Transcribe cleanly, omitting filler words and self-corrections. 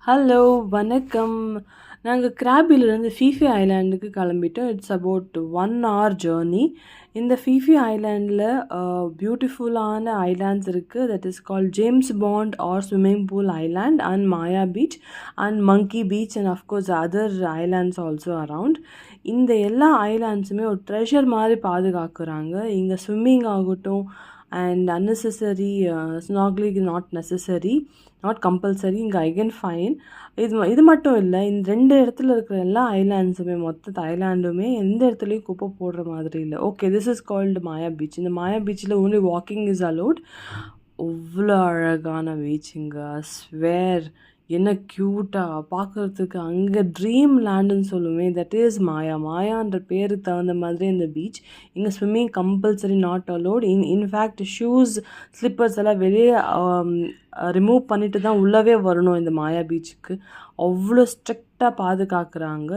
Hello, வணக்கம். நாங்க கிராபிலிருந்து Phi Phi ஐலேண்டுக்கு கிளம்பிட்டோம். It's about 1 hour journey. இந்த ஃபீஃபி ஐலேண்டில் பியூட்டிஃபுல்லான ஐலேண்ட்ஸ் இருக்குது. That is called James Bond or swimming pool island and Maya beach and monkey beach and of course other islands also around. இந்த எல்லா ஐலேண்ட்ஸுமே ஒரு ட்ரெஷர் மாதிரி பாதுகாக்கிறாங்க. இங்கே ஸ்விம்மிங் ஆகட்டும் and unnecessary snorkeling is not necessary, not compulsory. இங்கே eigen fine. இது மட்டும் இல்லை, இந்த 2 இடத்துல இருக்கிற எல்லா ஐலாண்ட்ஸுமே, மொத்த ஐலாண்டுமே எந்த இடத்துலையும் குப்பை போடுற மாதிரி இல்லை. Okay, this is called Maya beach. இந்த மாயா பீச்சில் only வாக்கிங் இஸ் அலோட். அவ்வளோ அழகான பீச்சுங்க, ஸ்வேர். என்ன க்யூட்டாக பார்க்குறதுக்கு. அங்கே ட்ரீம் லேண்டுன்னு சொல்லுவேன். தட் இஸ் மாயான்ற பேருக்கு தகுந்த மாதிரி இந்த பீச். இங்கே swimming compulsory, not allowed. In fact shoes, slippers எல்லாம் வெளியே ரிமூவ் பண்ணிட்டு தான் உள்ளவே வரணும் இந்த மாயா பீச்சுக்கு. அவ்வளோ ஸ்ட்ரிக்டாக பாதுகாக்கிறாங்க.